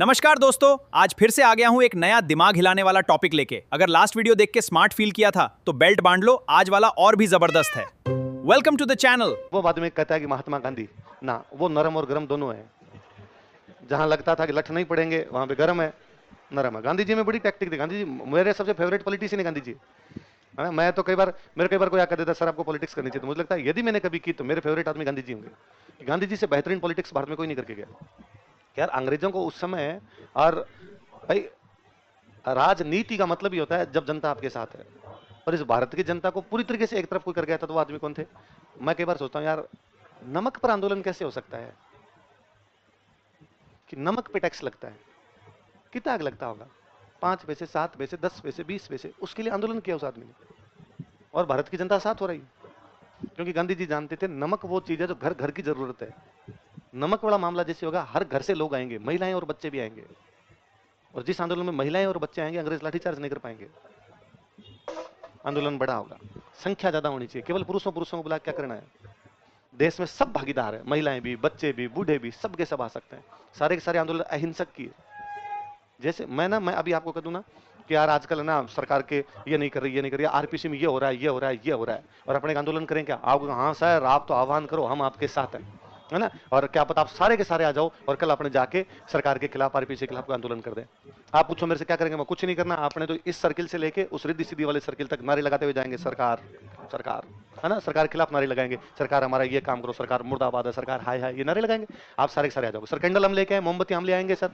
नमस्कार दोस्तों, आज फिर से आ गया हूं एक नया दिमाग हिलाने वाला टॉपिक लेके। अगर लास्ट वीडियो देख के स्मार्ट फील किया था तो बेल्ट बांध लो, आज वाला और भी जबरदस्त है। Welcome to the channel. वो बाद में कहता है कि महात्मा गांधी ना, वो नरम और गरम दोनों है। जहां लगता था कि लठ नहीं पड़ेंगे वहां पे गरम है, नरम है। गांधी जी में बड़ी टैक्टिक थी। गांधी जी मेरे सबसे फेवरेट पॉलिटिशियन है। गांधी जी है ना। मैं तो कई बार कोई आकर देता सर आपको पॉलिटिक्स करनी चाहिए, तो मुझे लगता है यदि मैंने कभी की तो मेरे फेवरेट आदमी गांधी जी होंगे। कि गांधी जी से बेहतरीन पॉलिटिक्स भारत में कोई नहीं करके गया यार। अंग्रेजों को उस समय, और भाई राजनीति का मतलब ही होता है जब जनता आपके साथ है। और इस भारत की जनता को पूरी तरीके से एक तरफ कोई कर गया था, तो वो आदमी कौन थे? मैं कई बार सोचता हूँ यार, नमक पर आंदोलन कैसे हो सकता है? कि नमक पे टैक्स लगता है, कितना लगता होगा? 5 पैसे, 7 पैसे, 10 पैसे, 20 पैसे, उसके लिए आंदोलन किया उस आदमी ने। और भारत की जनता साथ हो रही, क्योंकि गांधी जी जानते थे नमक वो चीज है जो घर घर की जरूरत है। नमक वाला मामला जैसे होगा, हर घर से लोग आएंगे, महिलाएं और बच्चे भी आएंगे। और जिस आंदोलन में महिलाएं और बच्चे आएंगे, अंग्रेज लाठीचार्ज नहीं कर पाएंगे। आंदोलन बड़ा होगा, संख्या ज्यादा होनी चाहिए। केवल पुरुषों को बुला क्या करना है? देश में सब भागीदार है, महिलाएं भी, बच्चे भी, बूढ़े भी, सब के सब आ सकते हैं। सारे के सारे आंदोलन अहिंसक की है। जैसे मैं अभी आपको कह दूं ना कि यार आजकल ना सरकार के ये नहीं कर रही, ये नहीं कर रही, आरपीसी में ये हो रहा है, ये हो रहा है, ये हो रहा है, और अपने आंदोलन करें क्या? आप हाँ सर, आप तो आह्वान करो, हम आपके साथ हैं, है ना। और क्या पता आप सारे के सारे आ जाओ और कल अपने जाके सरकार के खिलाफ, आरपीसी के खिलाफ आंदोलन कर दें। आप पूछो मेरे से क्या करेंगे? मैं कुछ नहीं करना। आपने तो इस सर्किल से लेके उस रिद्धि सीधी वाले सर्किल तक नारे लगाते हुए जाएंगे, सरकार सरकार, है ना। सरकार के खिलाफ नारे लगाएंगे, सरकार हमारा ये काम करो, सरकार मुर्दाबाद है, सरकार हाय हाय, ये नारे लगाएंगे। आप सारे के सारे आ जाओगे। सर कैंडल हम लेके आए, मोमबत्ती हम ले आएंगे सर।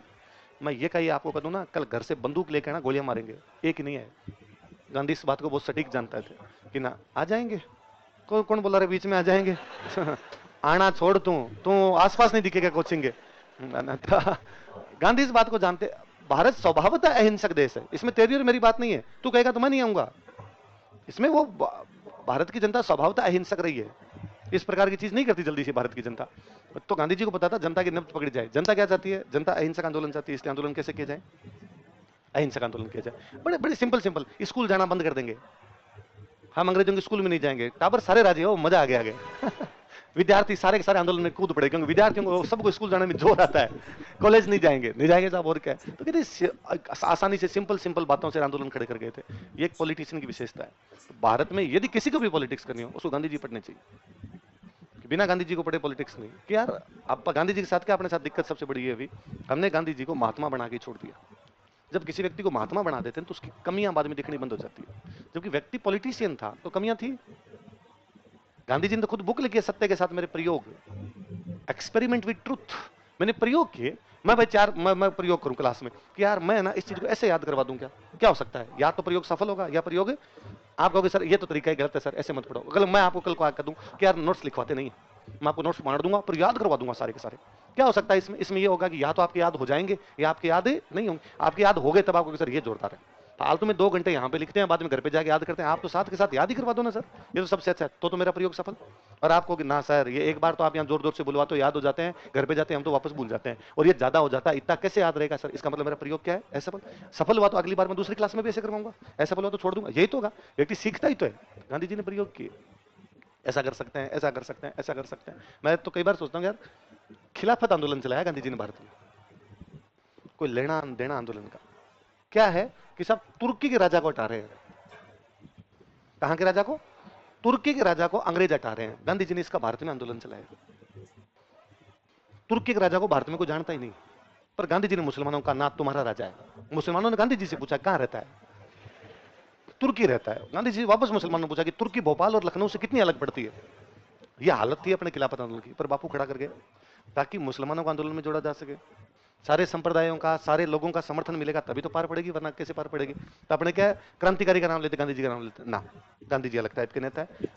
मैं ये कही आपको कह दूं ना, कल घर से बंदूक लेके ना गोलियां मारेंगे, एक ही नहीं है। गांधी इस बात को बहुत सटीक जानता थे कि ना आ जाएंगे। कौन कौन बोला रहे बीच में आ जाएंगे? आना छोड़, तू आसपास नहीं दिखेगा कोचिंग के। गांधी इस बात को जानते। भारत स्वभावतः अहिंसक देश है, इसमें तेरी और मेरी बात नहीं है। तू कहेगा तो मैं नहीं आऊंगा, इसमें वो भारत की जनता स्वभावतः अहिंसक रही है। इस प्रकार की चीज नहीं करती जल्दी से भारत की जनता। तो गांधी जी को पता था जनता की नब्ज पकड़ी जाए। जनता क्या चाहती है? जनता अहिंसक आंदोलन चाहती है। इसलिए आंदोलन कैसे किया जाए? अहिंसक आंदोलन किया जाए। बड़े बड़े सिंपल। स्कूल जाना बंद कर देंगे, हम अंग्रेजों के स्कूल में नहीं जाएंगे। टाबर सारे राजी हो, मजा आ गया आगे। विद्यार्थी सारे के सारे आंदोलन में कूद पड़े, क्योंकि विद्यार्थियों को सबको स्कूल जाने में जोर आता है। कॉलेज नहीं जाएंगे साहब, और क्या है? तो कहते आसानी से सिंपल बातों से आंदोलन खड़े कर गए थे। ये एक पॉलिटिशियन की विशेषता है। तो भारत में यदि किसी को भी पॉलिटिक्स करनी हो, उसको गांधी जी पढ़ने चाहिए। बिना गांधी जी को पढ़े पॉलिटिक्स नहीं। कि यार आप गांधी जी के साथ क्या, अपने साथ दिक्कत सबसे बड़ी है अभी, हमने गांधी जी को महात्मा बना के छोड़ दिया। जब किसी व्यक्ति को महात्मा बना देते हैं तो उसकी कमियां बाद में दिखनी बंद हो जाती है। जबकि व्यक्ति पॉलिटिशियन था तो कमियां थी। गांधी जी ने तो खुद बुक लिखी है, सत्य के साथ मेरे प्रयोग, एक्सपेरिमेंट विद ट्रुथ। मैंने प्रयोग किए। मैं भाई मैं प्रयोग करूं क्लास में कि यार मैं ना इस चीज को ऐसे याद करवा दूं, क्या हो सकता है? या तो प्रयोग सफल होगा या प्रयोग आप कहोगे सर ये तो तरीका ही गलत है, सर ऐसे मत पढ़ो। अगर मैं आपको कल को आकर दूं कि यार नोट्स लिखवाते नहीं, मैं आपको नोट्स बांट दूंगा पर याद करवा दूंगा सारे के सारे, क्या हो सकता है इसमें? इसमें ये होगा कि या तो आपके याद हो जाएंगे या आपके याद नहीं होंगे। आपके याद हो गए तब आपको सर ये जोरदार है। फालतू में 2 घंटे यहाँ पे लिखते हैं, बाद में घर पे जाके याद करते हैं। आप तो साथ के साथ याद ही करवा दो ना सर, ये तो सबसे अच्छा है। तो मेरा प्रयोग सफल। और आपको कि ना सर ये एक बार तो आप यहाँ जोर जोर से बुलवा तो याद हो जाते हैं, घर पे जाते हैं हम तो वापस भूल जाते हैं, और ये ज्यादा हो जाता है, इतना कैसे याद रहेगा सर? इसका मतलब मेरा प्रयोग क्या है? असफल। सफल हुआ तो अगली बार मैं दूसरी क्लास में भी ऐसे करवाऊंगा, असफल हुआ तो छोड़ दूंगा। यही तो होगा, व्यक्ति सीखता ही तो है। गांधी जी ने प्रयोग किए, ऐसा कर सकते हैं, ऐसा कर सकते हैं, ऐसा कर सकते हैं। मैं तो कई बार सोचता हूँ यार, खिलाफत आंदोलन चलाया गांधी जी ने भारत में, कोई लेना देना आंदोलन का क्या है? कि सब तुर्की के राजा को हटा रहे हैं। कहां के राजा को? तुर्की के राजा को अंग्रेज हटा रहे हैं। गांधी जी ने इसका भारत में आंदोलन चलाया। तुर्की के राजा को भारत में कोई जानता ही नहीं, पर गांधी जी ने मुसलमानों का ना तुम्हारा राजा है। मुसलमानों ने गांधी जी से पूछा कहां रहता है? तुर्की रहता है। गांधी जी वापस मुसलमानों ने पूछा कि तुर्की भोपाल और लखनऊ से कितनी अलग पड़ती है? यह हालत थी अपने खिलाफत आंदोलन की, पर बापू खड़ा कर गए ताकि मुसलमानों को आंदोलन में जोड़ा जा सके। सारे संप्रदायों का, सारे लोगों का समर्थन मिलेगा तभी तो पार पड़ेगी, वरना कैसे पार पड़ेगी? तो अपने क्या क्रांतिकारी का नाम लेते, गांधी जी का नाम लेते ना। गांधी जी अलग टाइप के नेता है।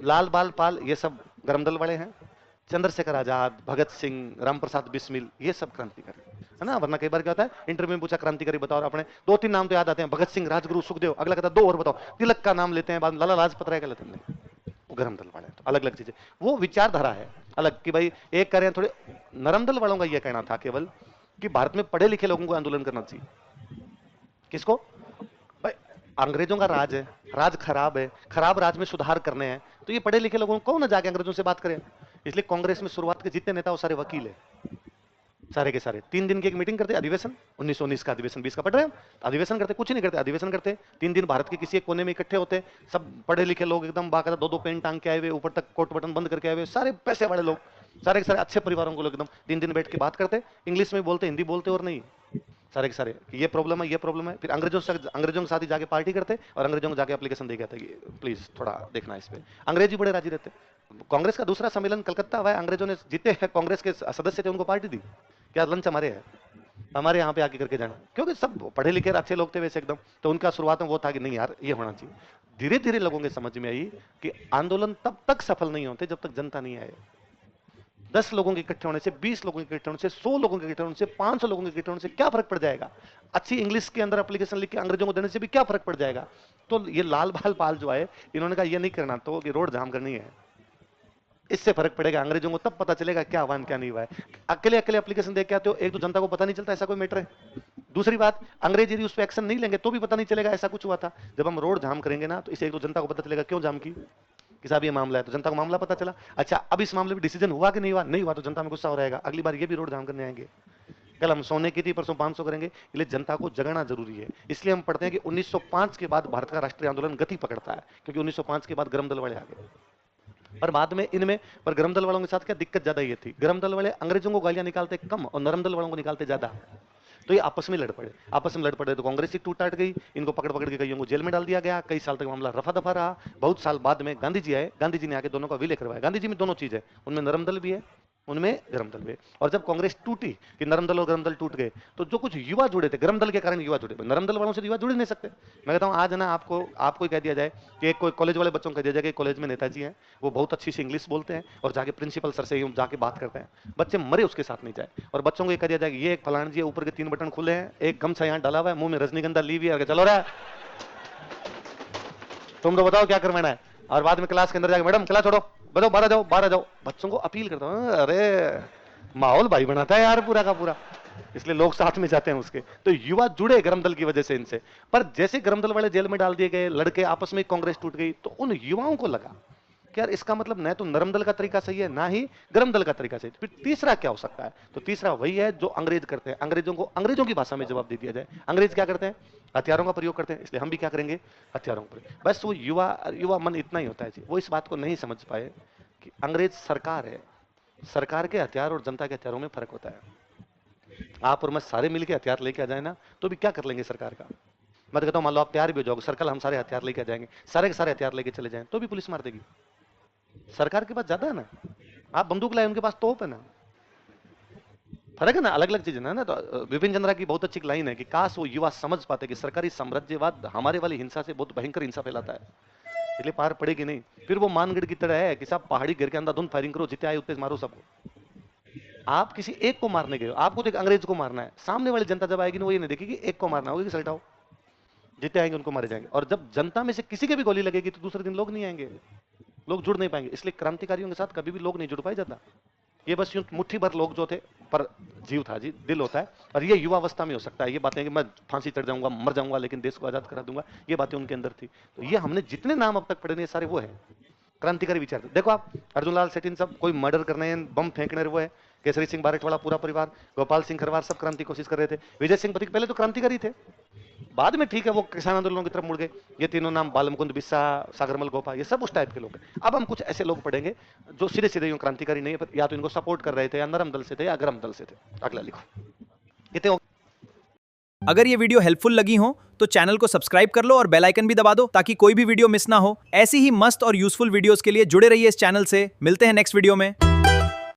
लाल बाल पाल ये सब गरम दल वाले हैं। चंद्रशेखर आजाद, भगत सिंह, रामप्रसाद बिस्मिल, ये सब क्रांतिकारी है ना। वरना कई बार क्या होता है, इंटरव्यू में पूछा क्रांतिकारी बताओ, अपने 2-3 नाम तो याद आते हैं, भगत सिंह, राजगुरु, सुखदेव। अगला कहता 2 और बताओ, तिलक का नाम लेते हैं, बाद लाला लाजपत राय का लेते हैं। वो गरम दल वाले, तो अलग अलग चीजें, वो विचारधारा है अलग। कि भाई एक करें थोड़े नरम दल वालों का यह कहना था केवल कि भारत में पढ़े लिखे लोगों को आंदोलन करना चाहिए। किसको? भाई अंग्रेजों का राज है, राज खराब है, खराब राज में सुधार करने हैं, तो ये पढ़े लिखे लोगों को ना जाके अंग्रेजों से बात करें। इसलिए कांग्रेस में शुरुआत के जितने नेता वो सारे वकील है। सारे के सारे 3 दिन की एक मीटिंग करते, अधिवेशन 1919 का अधिवेशन 20 का पढ़ रहे हैं, अधिवेशन करते, कुछ नहीं करते, अधिवेशन करते 3 दिन भारत के किसी एक कोने में इकट्ठे होते, सब पढ़े लिखे लोग एकदम बाकायदा 2-2 पेन टांग के आए हुए, ऊपर तक कोट बटन बंद करके आए हुए, सारे पैसे वाले लोग, सारे के सारे अच्छे परिवारों को लोग एकदम 3 दिन बैठ के बात करते, इंग्लिश में बोलते, हिंदी बोलते और नहीं, सारे के सारे कि ये प्रॉब्लम है, ये प्रॉब्लम है। फिर अंग्रेजों के साथ ही जाके पार्टी करते और अंग्रेजों को जाके एप्लीकेशन दे के आते कि प्लीज थोड़ा देखना इस पे। अंग्रेजी बड़े राजी रहते। कांग्रेस का दूसरा सम्मेलन कलकत्ता हुआ है, अंग्रेजों ने जीते हैं, कांग्रेस के सदस्य थे, उनको पार्टी दी, क्या लंच हमारे है, हमारे यहाँ पे आके करके जाना, क्योंकि सब पढ़े लिखे अच्छे लोग थे वैसे एकदम। तो उनका शुरुआत में वो था कि नहीं यार ये होना चाहिए। धीरे धीरे लोगों के समझ में आई कि आंदोलन तब तक सफल नहीं होते जब तक जनता नहीं आए। 10 लोगों के इकट्ठे होने से, 20 लोगों के इकट्ठे होने से, 100 लोगों के इकट्ठे होने से, 500 लोगों के इकट्ठे होने से क्या फर्क पड़ जाएगा? अच्छी इंग्लिश के अंदर एप्लीकेशन लिख के अंग्रेजों को देने से भी क्या फर्क पड़ जाएगा? तो ये लाल बाल पाल जो आए, इन्होंने कहा ये नहीं करना, तो कि रोड जाम करनी है, इससे फर्क पड़ेगा। अंग्रेजों को तब पता चलेगा क्या हुआ क्या नहीं हुआ है। अकेले अकेले एप्लीकेशन देके आते हो, एक तो जनता को पता नहीं चलता ऐसा कोई मैटर है। दूसरी बात, अंग्रेज यदि उस पर एक्शन नहीं लेंगे तो भी पता नहीं चलेगा ऐसा कुछ हुआ था। जब हम रोड जाम करेंगे ना, तो इसे एक तो जनता को पता चलेगा क्यों जाम की, कि साहब ये मामला है, तो जनता को मामला पता चला। अच्छा, अब इस मामले में डिसीजन हुआ कि नहीं हुआ, नहीं हुआ तो जनता में गुस्सा हो रहेगा, अगली बार ये भी रोड जाम करने आएंगे। कल हम सोने की थी, परसों 500 करेंगे, इसलिए जनता को जगाना जरूरी है। इसलिए हम पढ़ते हैं कि 1905 के बाद भारत का राष्ट्रीय आंदोलन गति पकड़ता है, क्योंकि 1905 के बाद गरम दल वाले आ गए। पर बाद में इनमें, पर गरम दल वालों के साथ क्या दिक्कत ज्यादा ये थी, गरम दल वाले अंग्रेजों को गालियां निकालते कम और नरम दल वालों को निकालते ज्यादा। तो ये आपस में लड़ पड़े, आपस में लड़ पड़े तो कांग्रेस ही टूट टाट गई, इनको पकड़ पकड़ के कईयों को जेल में डाल दिया गया, कई साल तक मामला रफा दफा रहा। बहुत साल बाद में गांधी जी आए, गांधी जी ने आके दोनों का विलय करवाया। गांधी जी में दोनों चीज है, उनमें नरम दल भी है, उनमें गरम दल भी है। और जब कांग्रेस टूटी कि नरम दल और गरम दल टूट गए, तो जो कुछ युवा जुड़े थे, गरम दल के कारण युवा जुड़े, नरम दल वालों से युवा जुड़ नहीं सकते। मैं कहता हूं आज ना आपको ही कह दिया जाए कि कोई कॉलेज वाले बच्चों को कह दिया जाए कि कॉलेज में नेताजी हैं, वो बहुत अच्छी सी इंग्लिश बोलते हैं और जाके प्रिंसिपल सर से जाके बात करते हैं, बच्चे मरे उसके साथ नहीं जाए। और बच्चों को ये कह दिया जाए कि ये एक फलान जी ऊपर के 3 बटन खुले हैं, एक गमछा यहाँ डाला हुआ है, मुंह में रजनीगंधा ली हुई है, चलो रहा तुम तो बताओ क्या करवाना है। और बाद में क्लास के अंदर जाके मैडम क्लास छोड़ो, बताओ बाहर जाओ। बच्चों को अपील करता हूँ, अरे माहौल भाई बनाता है यार पूरा का पूरा, इसलिए लोग साथ में जाते हैं उसके। तो युवा जुड़े गरम दल की वजह से इनसे। पर जैसे गरम दल वाले जेल में डाल दिए गए, लड़के आपस में कांग्रेस टूट गई, तो उन युवाओं को लगा कि यार इसका मतलब न तो नरम दल का तरीका सही है, ना ही गरम दल का तरीका सही है। फिर तीसरा क्या हो सकता है? तो तीसरा वही है जो अंग्रेज करते हैं, अंग्रेजों को अंग्रेजों की भाषा में जवाब दे दिया जाए। अंग्रेज क्या करते हैं? हथियारों का प्रयोग करते हैं, इसलिए हम भी क्या करेंगे? हथियारों का प्रयोग। बस वो युवा मन इतना ही होता है जी, वो इस बात को नहीं समझ पाए कि अंग्रेज सरकार है, सरकार के हथियार और जनता के हथियारों में फर्क होता है। आप और मैं सारे मिलके हथियार लेके आ जाए ना, तो भी क्या कर लेंगे सरकार का? मैं तो कहता हूं मान लो आप तैयार भी हो जाओगे, सर्कल हम सारे हथियार लेके आ जाएंगे, सारे के सारे हथियार लेके चले जाएं, तो भी पुलिस मार देगी। सरकार के पास ज्यादा है ना, आप बंदूक लाए, उनके पास तोप है ना, फर्क है ना, अलग अलग चीज है ना। तो विपिन चंद्रा की बहुत अच्छी लाइन है कि काश वो युवा समझ पाते कि सरकारी साम्राज्यवाद हमारे वाली हिंसा से बहुत भयंकर हिंसा फैलाता है, इसलिए पार पड़ेगी नहीं। फिर वो मानगढ़ की तरह है कि साहब पहाड़ी गिर के अंधाधुंध फायरिंग करो, जितने आए उतने मारो सबको। आप किसी एक को मारने गए हो, आपको तो एक अंग्रेज को मारना है, सामने वाली जनता जब आएगी ना, वो ये नहीं देखेगी एक को मारना होगा कि सल्टाओ, जितने आएंगे उनको मारे जाएंगे। और जब जनता में से किसी के भी गोली लगेगी तो दूसरे दिन लोग नहीं आएंगे, लोग जुड़ नहीं पाएंगे। इसलिए क्रांतिकारियों के साथ कभी भी लोग नहीं जुड़ पाए जाता, ये बस यूं मुट्ठी भर लोग जो थे, पर जीव था जी, दिल होता है। और ये युवावस्था में हो सकता है, ये बातें कि मैं फांसी चढ़ जाऊंगा, मर जाऊंगा, लेकिन देश को आजाद करा दूंगा, ये बातें उनके अंदर थी। तो ये हमने जितने नाम अब तक पढ़े हैं सारे वो है क्रांतिकारी विचार। देखो आप अर्जुन लाल सेठिन सब कोई मर्डर करने हैं, बम फेंकने वो है, केसरी सिंह बारेठवाड़ा पूरा परिवार, गोपाल सिंह खरवार सब क्रांति कोशिश कर रहे थे, विजय सिंह पथिक पहले तो क्रांतिकारी थे, बाद में ठीक है वो किसान आंदोलनों की तरफ मुड़ गए। ये तीनों नाम बालमुकुंद बिस्सा, सागरमल गोपा, ये सब उस टाइप के लोग हैं। अब हम कुछ ऐसे लोग पढ़ेंगे जो सीधे सीधे यूं क्रांतिकारी नहीं है, पर या तो इनको सपोर्ट कर रहे थे, या नरम दल से थे, या गरम दल से थे। अगला लिखो कितने। अगर ये वीडियो हेल्पफुल लगी हो तो चैनल को सब्सक्राइब कर लो और बेल आइकन भी दबा दो ताकि कोई भी वीडियो मिस ना हो। ऐसी ही मस्त और यूजफुल वीडियोस के लिए जुड़े रहिए इस चैनल से। मिलते हैं नेक्स्ट वीडियो में।